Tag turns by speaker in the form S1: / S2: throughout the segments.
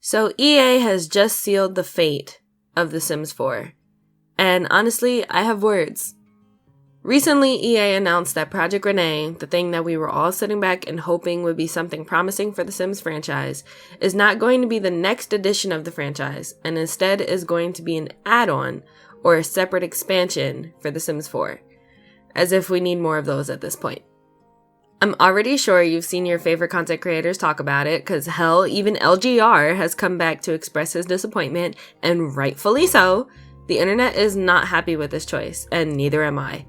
S1: So EA has just sealed the fate of The Sims 4. And honestly, I have words. Recently, EA announced that Project Renee, the thing that we were all sitting back and hoping would be something promising for the Sims franchise, is not going to be the next edition of the franchise, and instead is going to be an add-on or a separate expansion for The Sims 4. As if we need more of those at this point. I'm already sure you've seen your favorite content creators talk about it, because hell, even LGR has come back to express his disappointment, and rightfully so. The internet is not happy with this choice, and neither am I.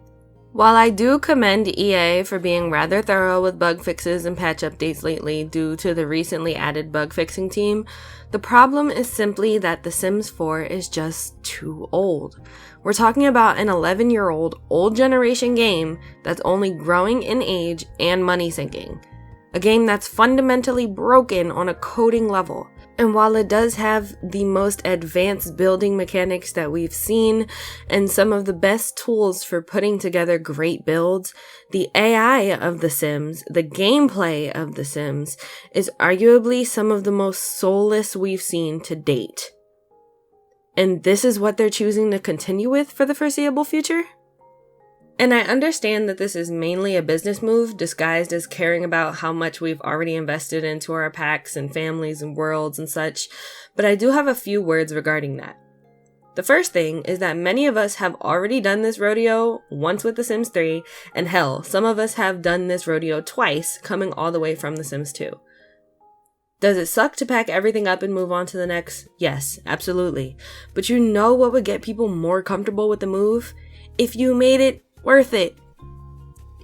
S1: While I do commend EA for being rather thorough with bug fixes and patch updates lately due to the recently added bug fixing team, the problem is simply that The Sims 4 is just too old. We're talking about an 11-year-old, old generation game that's only growing in age and money sinking. A game that's fundamentally broken on a coding level. And while it does have the most advanced building mechanics that we've seen and some of the best tools for putting together great builds, the AI of The Sims, the gameplay of The Sims, is arguably some of the most soulless we've seen to date. And this is what they're choosing to continue with for the foreseeable future? And I understand that this is mainly a business move disguised as caring about how much we've already invested into our packs and families and worlds and such, but I do have a few words regarding that. The first thing is that many of us have already done this rodeo once with The Sims 3, and hell, some of us have done this rodeo twice, coming all the way from The Sims 2. Does it suck to pack everything up and move on to the next? Yes, absolutely. But you know what would get people more comfortable with the move? If you made it worth it.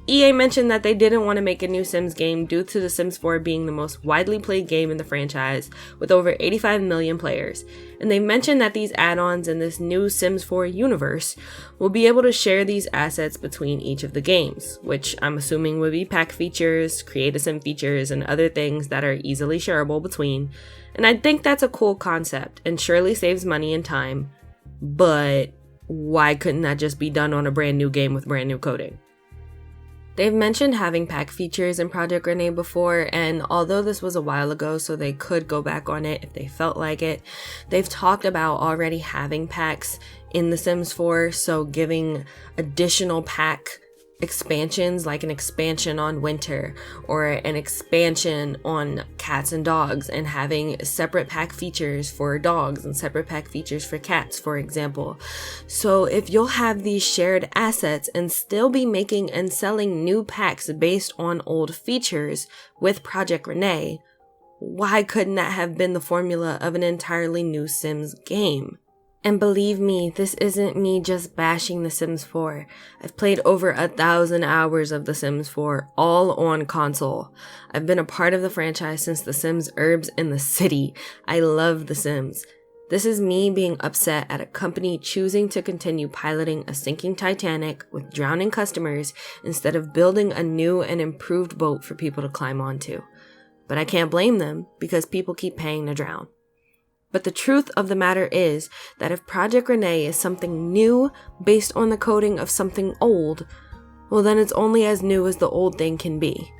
S1: EA mentioned that they didn't want to make a new Sims game due to The Sims 4 being the most widely played game in the franchise, with over 85 million players. And they mentioned that these add-ons in this new Sims 4 universe will be able to share these assets between each of the games, which I'm assuming would be pack features, create a sim features, and other things that are easily shareable between. And I think that's a cool concept, and surely saves money and time, but why couldn't that just be done on a brand new game with brand new coding? They've mentioned having pack features in Project Renee before, and although this was a while ago so they could go back on it if they felt like it, they've talked about already having packs in The Sims 4, so giving additional pack expansions, like an expansion on winter or an expansion on cats and dogs, and having separate pack features for dogs and separate pack features for cats, for example. So if you'll have these shared assets and still be making and selling new packs based on old features with Project Renee, why couldn't that have been the formula of an entirely new Sims game? And believe me, this isn't me just bashing The Sims 4. I've played over 1,000 hours of The Sims 4, all on console. I've been a part of the franchise since The Sims Herbs in the City. I love The Sims. This is me being upset at a company choosing to continue piloting a sinking Titanic with drowning customers instead of building a new and improved boat for people to climb onto. But I can't blame them because people keep paying to drown. But the truth of the matter is that if Project Renee is something new based on the coding of something old, well then it's only as new as the old thing can be.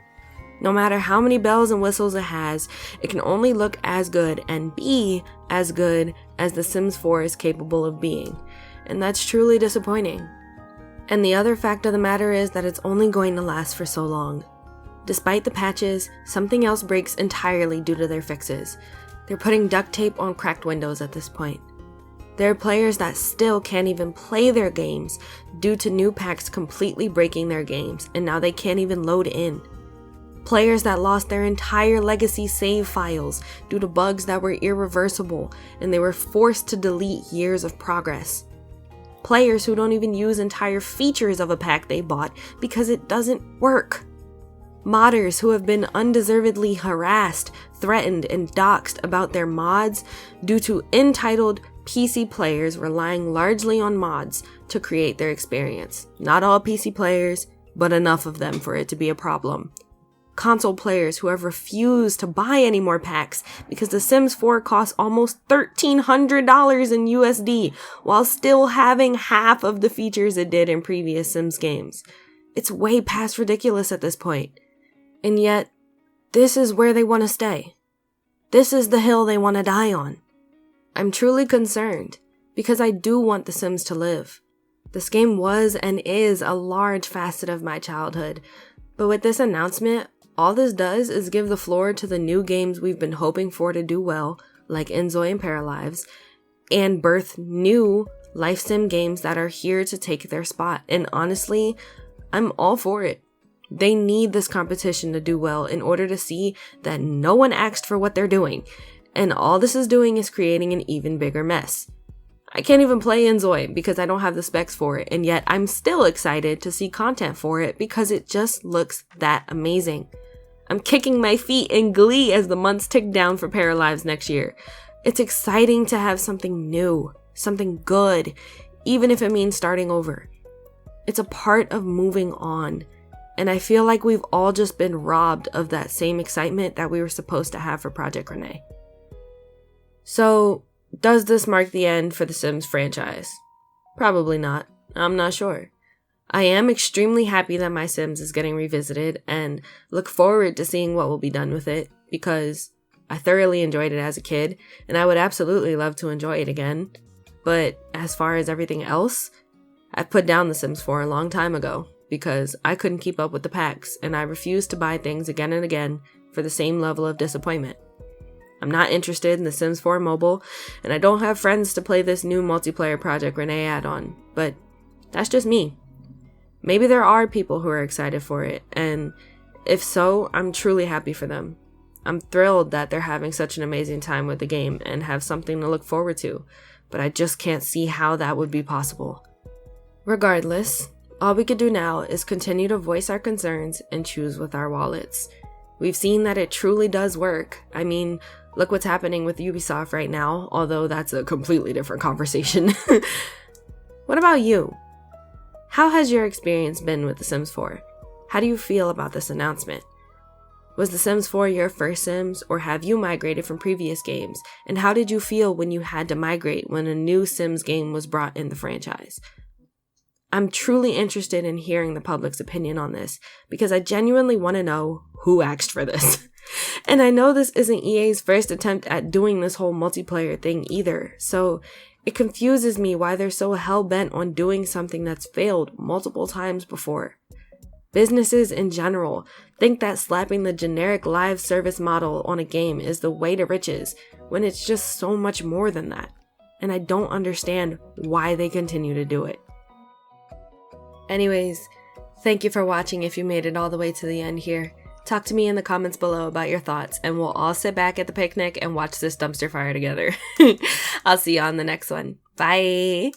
S1: No matter how many bells and whistles it has, it can only look as good and be as good as The Sims 4 is capable of being. And that's truly disappointing. And the other fact of the matter is that it's only going to last for so long. Despite the patches, something else breaks entirely due to their fixes. They're putting duct tape on cracked windows at this point. There are players that still can't even play their games due to new packs completely breaking their games, and now they can't even load in. Players that lost their entire legacy save files due to bugs that were irreversible, and they were forced to delete years of progress. Players who don't even use entire features of a pack they bought because it doesn't work. Modders who have been undeservedly harassed, threatened, and doxxed about their mods due to entitled PC players relying largely on mods to create their experience. Not all PC players, but enough of them for it to be a problem. Console players who have refused to buy any more packs because The Sims 4 costs almost $1,300 in USD while still having half of the features it did in previous Sims games. It's way past ridiculous at this point. And yet, this is where they want to stay. This is the hill they want to die on. I'm truly concerned because I do want The Sims to live. This game was and is a large facet of my childhood, but with this announcement, all this does is give the floor to the new games we've been hoping for to do well, like Enzoy and Paralives, and birth new life sim games that are here to take their spot. And honestly, I'm all for it. They need this competition to do well in order to see that no one asked for what they're doing, and all this is doing is creating an even bigger mess. I can't even play Enzoy because I don't have the specs for it, and yet I'm still excited to see content for it because it just looks that amazing. I'm kicking my feet in glee as the months tick down for Paralives next year. It's exciting to have something new, something good, even if it means starting over. It's a part of moving on, and I feel like we've all just been robbed of that same excitement that we were supposed to have for Project Renee. So, does this mark the end for the Sims franchise? Probably not. I'm not sure. I am extremely happy that My Sims is getting revisited and look forward to seeing what will be done with it because I thoroughly enjoyed it as a kid and I would absolutely love to enjoy it again. But as far as everything else, I put down The Sims 4 a long time ago because I couldn't keep up with the packs and I refused to buy things again and again for the same level of disappointment. I'm not interested in The Sims 4 mobile, and I don't have friends to play this new multiplayer Project Renee add-on, but that's just me. Maybe there are people who are excited for it, and if so, I'm truly happy for them. I'm thrilled that they're having such an amazing time with the game and have something to look forward to, but I just can't see how that would be possible. Regardless, all we could do now is continue to voice our concerns and choose with our wallets. We've seen that it truly does work. I mean, look what's happening with Ubisoft right now, although that's a completely different conversation. What about you? How has your experience been with The Sims 4? How do you feel about this announcement? Was The Sims 4 your first Sims, or have you migrated from previous games? And how did you feel when you had to migrate when a new Sims game was brought in the franchise? I'm truly interested in hearing the public's opinion on this because I genuinely want to know who asked for this. And I know this isn't EA's first attempt at doing this whole multiplayer thing either, so it confuses me why they're so hell-bent on doing something that's failed multiple times before. Businesses in general think that slapping the generic live service model on a game is the way to riches when it's just so much more than that, and I don't understand why they continue to do it. Anyways, thank you for watching if you made it all the way to the end here. Talk to me in the comments below about your thoughts, and we'll all sit back at the picnic and watch this dumpster fire together. I'll see you on the next one. Bye!